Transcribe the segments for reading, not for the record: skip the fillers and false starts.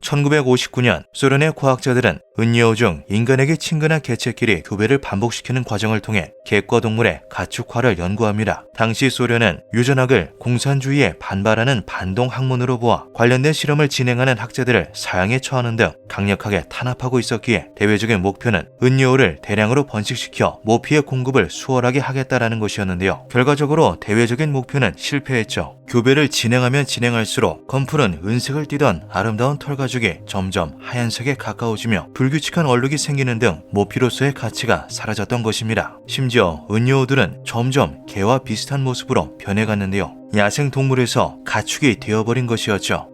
1959년 소련의 과학자들은 은유호 중 인간에게 친근한 개체끼리 교배를 반복시키는 과정을 통해 객과 동물의 가축화를 연구합니다. 당시 소련은 유전학을 공산주의에 반발하는 반동 학문으로 보아 관련된 실험을 진행하는 학자들을 사형에 처하는 등 강력하게 탄압하고 있었기에 대외적인 목표는 은유호를 대량으로 번식시켜 모피의 공급을 수월하게 하겠다라는 것이었는데요. 결과적으로 대외적인 목표는 실패했죠. 교배를 진행하면 진행할수록 검푸른 은색을 띠던 아름다운 털가죽이 점점 하얀색에 가까워지며 불규칙한 얼룩이 생기는 등 모피로서의 가치가 사라졌던 것입니다. 심지어 은유호들은 점점 개와 비슷한 모습으로 변해갔는데요. 야생 동물에서 가축이 되어버린 것이었죠.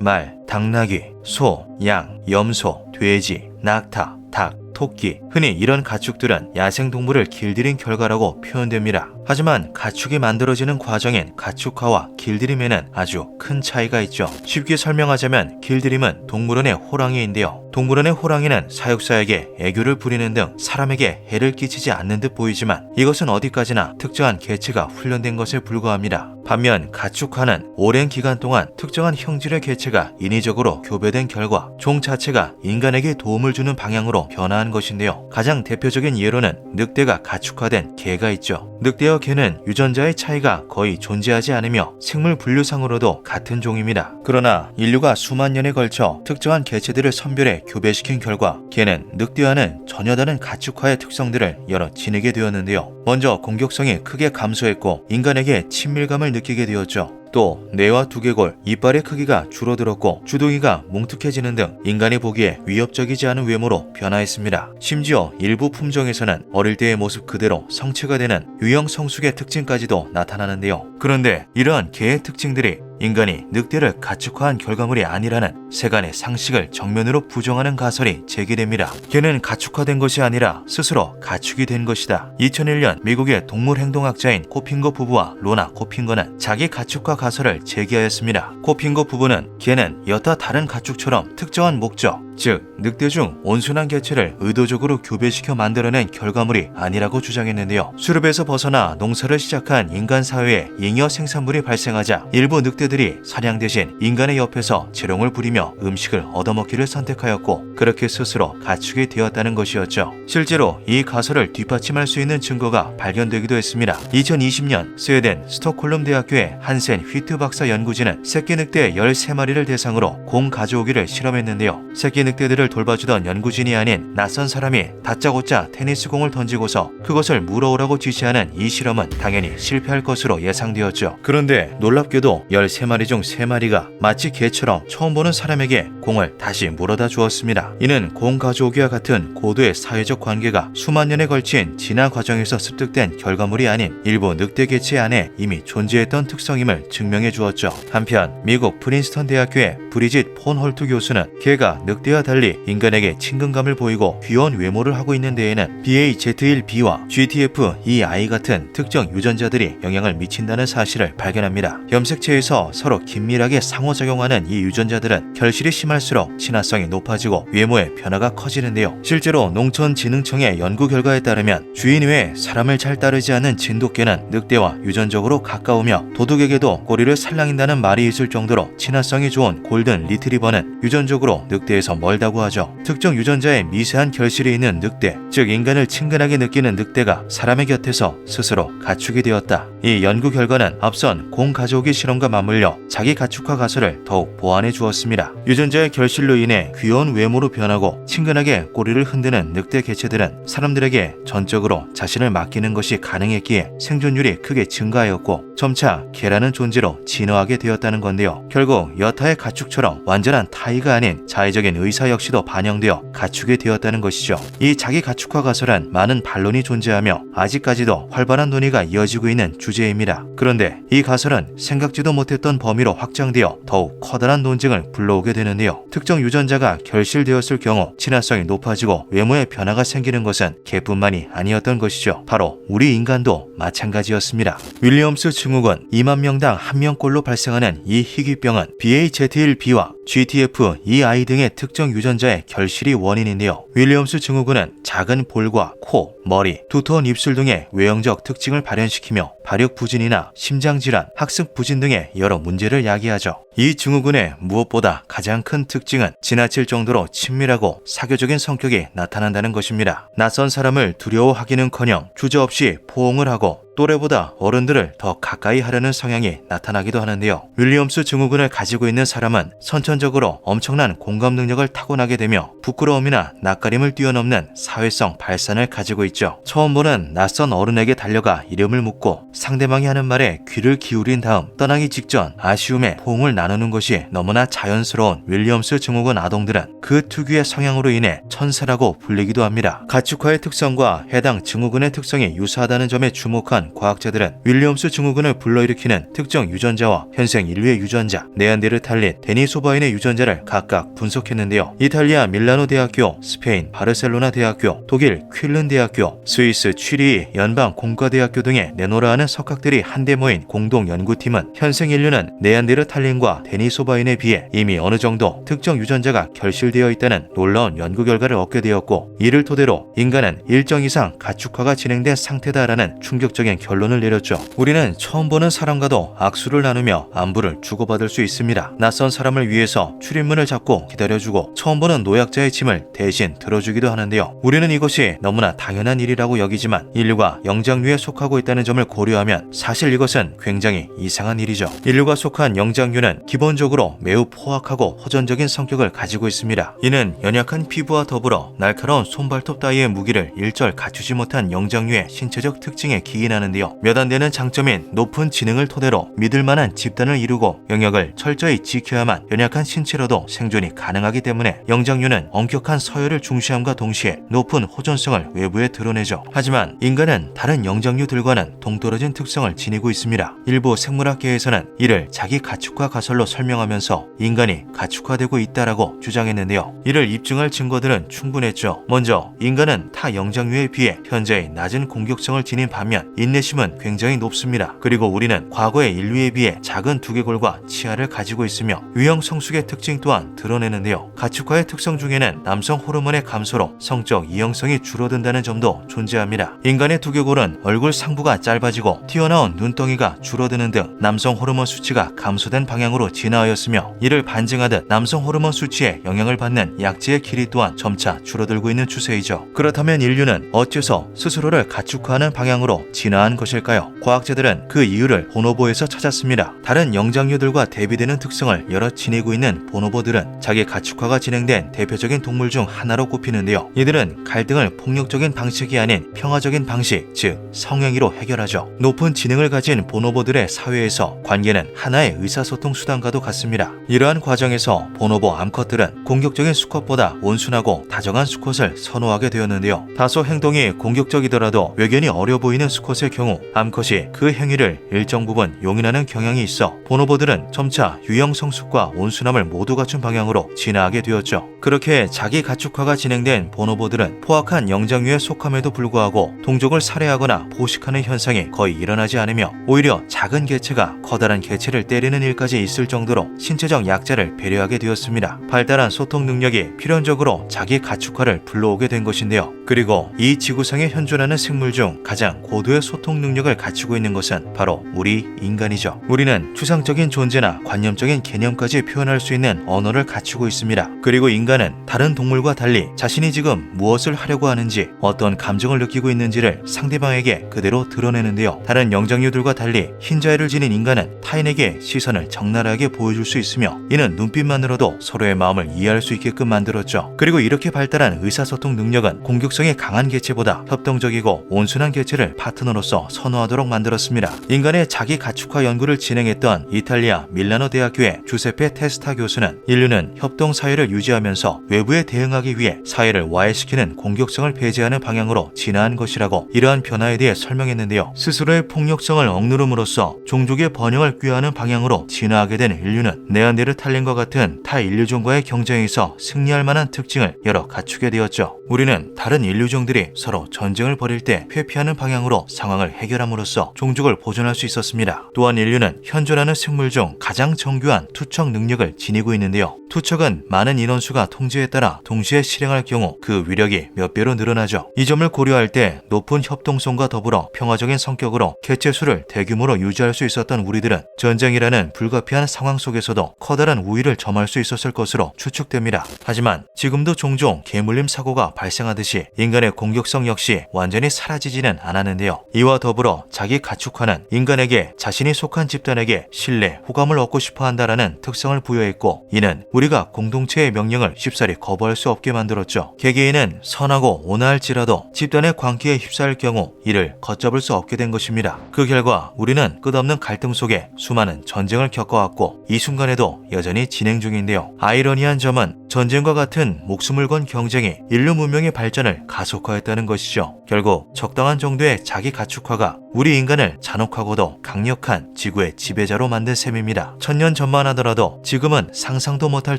말, 당나귀, 소, 양, 염소, 돼지, 낙타, 닭, 토끼. 흔히 이런 가축들은 야생동물을 길들인 결과라고 표현됩니다. 하지만 가축이 만들어지는 과정인 가축화와 길들임에는 아주 큰 차이가 있죠. 쉽게 설명하자면 길들임은 동물원의 호랑이인데요. 동물원의 호랑이는 사육사에게 애교를 부리는 등 사람에게 해를 끼치지 않는 듯 보이지만 이것은 어디까지나 특정한 개체가 훈련된 것에 불과합니다. 반면 가축화는 오랜 기간 동안 특정한 형질의 개체가 인위적으로 교배된 결과 종 자체가 인간에게 도움을 주는 방향으로 변화한 것인데요. 가장 대표적인 예로는 늑대가 가축화된 개가 있죠. 늑대와 개는 유전자의 차이가 거의 존재하지 않으며 생물 분류상으로도 같은 종입니다. 그러나 인류가 수만 년에 걸쳐 특정한 개체들을 선별해 교배시킨 결과 개는 늑대와는 전혀 다른 가축화의 특성들을 여러 지니게 되었는데요. 먼저 공격성이 크게 감소했고 인간에게 친밀감을 느끼게 되었죠. 또 뇌와 두개골, 이빨의 크기가 줄어들었고 주둥이가 뭉툭해지는 등 인간이 보기에 위협적이지 않은 외모로 변화했습니다. 심지어 일부 품종에서는 어릴 때의 모습 그대로 성체가 되는 유형 성숙의 특징까지도 나타나는데요. 그런데 이러한 개의 특징들이 인간이 늑대를 가축화한 결과물이 아니라는 세간의 상식을 정면으로 부정하는 가설이 제기됩니다. 개는 가축화된 것이 아니라 스스로 가축이 된 것이다. 2001년 미국의 동물행동학자인 코핑거 부부와 로나 코핑거는 자기 가축화 가설을 제기하였습니다. 코핑거 부부는 개는 여타 다른 가축처럼 특정한 목적, 즉 늑대 중 온순한 개체를 의도적으로 교배시켜 만들어낸 결과물이 아니라고 주장했는데요. 수렵에서 벗어나 농사를 시작한 인간 사회에 잉여 생산물이 발생하자 일부 늑대들이 사냥 대신 인간의 옆에서 재롱을 부리며 음식을 얻어먹기를 선택하였고 그렇게 스스로 가축이 되었다는 것이었죠. 실제로 이 가설을 뒷받침할 수 있는 증거가 발견되기도 했습니다. 2020년 스웨덴 스톡홀름 대학교의 한센 휘트 박사 연구진은 새끼 늑대 13마리를 대상으로 공 가져오기를 실험했는데요. 새끼 늑대들을 돌봐주던 연구진이 아닌 낯선 사람이 다짜고짜 테니스공을 던지고서 그것을 물어오라고 지시하는 이 실험은 당연히 실패할 것으로 예상되었죠. 그런데 놀랍게도 13마리 중 3마리가 마치 개처럼 처음 보는 사람에게 공을 다시 물어다 주었습니다. 이는 공 가져오기와 같은 고도의 사회적 관계가 수만 년에 걸친 진화 과정에서 습득된 결과물이 아닌 일부 늑대 개체 안에 이미 존재했던 특성임을 증명해 주었죠. 한편 미국 프린스턴 대학교의 브리짓 폰 홀트 교수는 개가 늑대와 달리 인간에게 친근감을 보이고 귀여운 외모를 하고 있는 데에는 BAZ1B와 GTF2I 같은 특정 유전자들이 영향을 미친다는 사실을 발견합니다. 염색체에서 서로 긴밀하게 상호작용하는 이 유전자들은 결실이 심할수록 친화성이 높아지고 외모의 변화가 커지는데요. 실제로 농촌진흥청의 연구 결과에 따르면 주인 외에 사람을 잘 따르지 않는 진돗개는 늑대와 유전적으로 가까우며 도둑에게도 꼬리를 살랑인다는 말이 있을 정도로 친화성이 좋은 골든 리트리버는 유전적으로 늑대에서 멀다고 하죠. 특정 유전자에 미세한 결실이 있는 늑대, 즉 인간을 친근하게 느끼는 늑대가 사람의 곁에서 스스로 가축이 되었다. 이 연구 결과는 앞선 공 가져오기 실험과 맞물려 자기 가축화 가설을 더욱 보완해 주었습니다. 유전자의 결실로 인해 귀여운 외모로 변하고 친근하게 꼬리를 흔드는 늑대 개체들은 사람들에게 전적으로 자신을 맡기는 것이 가능했기에 생존율이 크게 증가하였고 점차 개라는 존재로 진화하게 되었다는 건데요. 결국 여타의 가축처럼 완전한 타이가 아닌 자의적인 의사 역시도 반영되어 가축이 되었다는 것이죠. 이 자기 가축화 가설은 많은 반론이 존재하며 아직까지도 활발한 논의가 이어지고 있는 주제입니다. 그런데 이 가설은 생각지도 못했던 범위로 확장되어 더욱 커다란 논쟁을 불러오게 되는데요. 특정 유전자가 결실되었을 경우 친화성이 높아지고 외모의 변화가 생기는 것은 개뿐만이 아니었던 것이죠. 바로 우리 인간도 마찬가지였습니다. 윌리엄스 증후군 2만 명당 1명꼴로 발생하는 이 희귀병은 BAZ1B와 GTF-EI 등의 특정 유전자의 결실이 원인인데요. 윌리엄스 증후군은 작은 볼과 코, 머리, 두터운 입술 등의 외형적 특징을 발현시키며 발육부진이나 심장질환, 학습부진 등의 여러 문제를 야기하죠. 이 증후군의 무엇보다 가장 큰 특징은 지나칠 정도로 친밀하고 사교적인 성격이 나타난다는 것입니다. 낯선 사람을 두려워하기는커녕 주저없이 포옹을 하고 또래보다 어른들을 더 가까이 하려는 성향이 나타나기도 하는데요. 윌리엄스 증후군을 가지고 있는 사람은 선천적으로 엄청난 공감 능력을 타고나게 되며 부끄러움이나 낯가림을 뛰어넘는 사회성 발산을 가지고 있죠. 처음 보는 낯선 어른에게 달려가 이름을 묻고 상대방이 하는 말에 귀를 기울인 다음 떠나기 직전 아쉬움에 포옹을 나누는 것이 너무나 자연스러운 윌리엄스 증후군 아동들은 그 특유의 성향으로 인해 천사라고 불리기도 합니다. 가축화의 특성과 해당 증후군의 특성이 유사하다는 점에 주목한 과학자들은 윌리엄스 증후군을 불러일으키는 특정 유전자와 현생 인류의 유전자, 네안데르탈린, 데니소바인의 유전자를 각각 분석했는데요. 이탈리아 밀라노 대학교, 스페인 바르셀로나 대학교, 독일 퀼른 대학교, 스위스 취리히 연방 공과대학교 등의 네노라하는 석학들이 한데 모인 공동 연구팀은 현생 인류는 네안데르탈린과 데니소바인에 비해 이미 어느 정도 특정 유전자가 결실되어 있다는 놀라운 연구 결과를 얻게 되었고, 이를 토대로 인간은 일정 이상 가축화가 진행된 상태다라는 충격적인 결론을 내렸죠. 우리는 처음 보는 사람과도 악수를 나누며 안부를 주고받을 수 있습니다. 낯선 사람을 위해서 출입문을 잡고 기다려주고 처음 보는 노약자의 짐을 대신 들어주기도 하는데요. 우리는 이것이 너무나 당연한 일이라고 여기지만 인류가 영장류에 속하고 있다는 점을 고려하면 사실 이것은 굉장히 이상한 일이죠. 인류가 속한 영장류는 기본적으로 매우 포악하고 호전적인 성격을 가지고 있습니다. 이는 연약한 피부와 더불어 날카로운 손발톱 따위의 무기를 일절 갖추지 못한 영장류의 신체적 특징에 기인하는데요. 몇 안 되는 장점인 높은 지능을 토대로 믿을만한 집단을 이루고 영역을 철저히 지켜야만 연약한 신체로도 생존이 가능하기 때문에 영장류는 엄격한 서열을 중시함과 동시에 높은 호전성을 외부에 드러내죠. 하지만 인간은 다른 영장류들과는 동떨어진 특성을 지니고 있습니다. 일부 생물학계에서는 이를 자기 가축화 가설로 설명하면서 인간이 가축화되고 있다라고 주장했는데요. 이를 입증할 증거들은 충분했죠. 먼저 인간은 타 영장류에 비해 현재의 낮은 공격성을 지닌 반면 인내심은 굉장히 높습니다. 그리고 우리는 과거의 인류에 비해 작은 두개골과 치아를 가지고 있으며 유형 성숙의 특징 또한 드러내는데요. 가축화의 특성 중에는 남성 호르몬의 감소로 성적 이형성이 줄어든다는 점도 존재합니다. 인간의 두개골은 얼굴 상부가 짧아지고 튀어나온 눈덩이가 줄어드는 등 남성 호르몬 수치가 감소된 방향으로 진화하였으며, 이를 반증하듯 남성 호르몬 수치에 영향을 받는 약지의 길이 또한 점차 줄어들고 있는 추세이죠. 그렇다면 인류는 어째서 스스로를 가축화하는 방향으로 진화한 것일까요? 과학자들은 그 이유를 보노보에서 찾았습니다. 다른 영장류들과 대비되는 특성을 여러 지니고 있는 보노보들은 자기 가축화가 진행된 대표적인 동물 중 하나로 꼽히는데요. 이들은 갈등을 폭력적인 방식이 아닌 평화적인 방식, 즉 성행위로 해결하죠. 높은 지능을 가진 보노보들의 사회에서 관계는 하나의 의사소통 수단과도 같습니다. 이러한 과정에서 보노보 암컷들은 공격적인 수컷보다 온순하고 다정한 수컷을 선호하게 되었는데요. 다소 행동이 공격적이더라도 외견이 어려 보이는 수컷의 경우 암컷이 그 행위를 일정 부분 용인하는 경향이 있어 보노보들은 점차 유형 성숙과 온순함을 모두 갖춘 방향으로 진화하게 되었죠. 그렇게 자기 가축화가 진행된 보노보들은 포악한 영장류에 속함에도 불구하고 동족을 살해하거나 포식하는 현상이 거의 일어나지 않으며 오히려 작은 개체가 커다란 개체를 때리는 일까지 있을 정도로 신체적 약자를 배려하게 되었습니다. 발달한 소통 능력이 필연적으로 자기 가축화를 불러오게 된 것인데요. 그리고 이 지구상에 현존하는 생물 중 가장 고도의 소통 능력을 갖추고 있는 것은 바로 우리 인간이죠. 우리는 추상적인 존재나 관념적인 개념까지 표현할 수 있는 언어를 갖추고 있습니다. 그리고 인간은 다른 동물과 달리 자신이 지금 무엇을 하려고 하는지, 어떤 감정을 느끼고 있는지를 상대방에게 그대로 드러내는데요. 다른 영장류들과 달리 흰자위를 지닌 인간은 타인에게 시선을 적나라하게 보여줄 수 있으며, 이는 눈빛만으로도 서로의 마음을 이해할 수 있게끔 만들었죠. 그리고 이렇게 발달한 의사소통 능력은 공격성이 강한 개체보다 협동적이고 온순한 개체를 파트너로서 선호하도록 만들었습니다. 인간의 자기 가축화 연구를 진행했던 이탈리아 밀라노 대학교의 주세페 테스타 교수는 인류는 협동 사회를 유지하면서 외부에 대응하기 위해 사회를 와해시키는 공격성을 배제하는 방향으로 진화한 것이라고 이러한 변화에 대해 설명했는데요. 스스로의 폭력성을 억누름으로써 종족의 번영을 꾀하는 방향으로 진화하게 된 인류는 네안데르탈린과 같은 타 인류종과의 경쟁에서 승리할 만한 특징을 여러 갖추게 되었죠. 우리는 다른 인류종들이 서로 전쟁을 벌일 때 회피하는 방향으로 상황을 해결함으로써 종족을 보존할 수 있었습니다. 또한 인류는 현존하는 생물 중 가장 정교한 투척 능력을 지니고 있는데요. 투척은 많은 인원수가 통제에 따라 동시에 실행할 경우 그 위력이 몇 배로 늘어나죠. 이 점을 고려할 때 높은 협동성과 더불어 평화적인 성격으로 개체수를 대규모로 유지할 수 있었던 우리들은 전쟁이라는 불가피한 상황 속에서도 커다란 우위를 점할 수 있었을 것으로 추측됩니다. 하지만 지금도 종종 개물림 사고가 발생하듯이 인간의 공격성 역시 완전히 사라지지는 않았는데요. 이와 더불어 자기 가축화는 인간에게 자신이 속한 집단에게 신뢰, 호감을 얻고 싶어 한다라는 특성을 부여했고, 이는 우리가 공동체의 명령을 쉽사리 거부할 수 없게 만들었죠. 개개인은 선하고 온화할지라도 집단의 광기에 휩싸일 경우 이를 걷잡을 수 없게 된 것입니다. 그 결과 우리는 끝없는 갈등 속에 수많은 전쟁을 겪어왔고 이 순간에도 여전히 진행 중인데요. 아이러니한 점은 전쟁과 같은 목숨을 건 경쟁이 인류 문명의 발전을 가속화했다는 것이죠. 결국 적당한 정도의 자기 가축화가 우리 인간을 잔혹하고도 강력한 지구의 지배자로 만든 셈입니다. 1000년 전만 하더라도 지금은 상상도 못할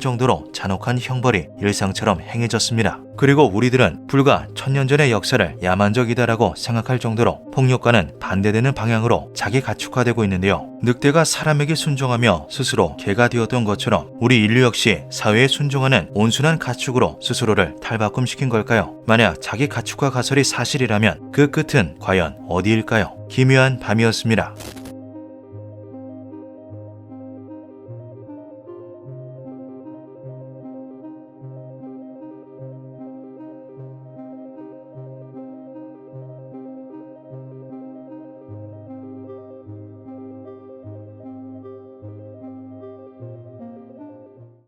정도로 잔혹한 형벌이 일상처럼 행해졌습니다. 그리고 우리들은 불과 1000년 전의 역사를 야만적이다라고 생각할 정도로 폭력과는 반대되는 방향으로 자기 가축화되고 있는데요. 늑대가 사람에게 순종하며 스스로 개가 되었던 것처럼 우리 인류 역시 사회에 순종하는 온순한 가축으로 스스로를 탈바꿈시킨 걸까요? 만약 자기 가축화 가설이 사실이라면 그 끝은 과연 어디일까요? 기묘한 밤이었습니다.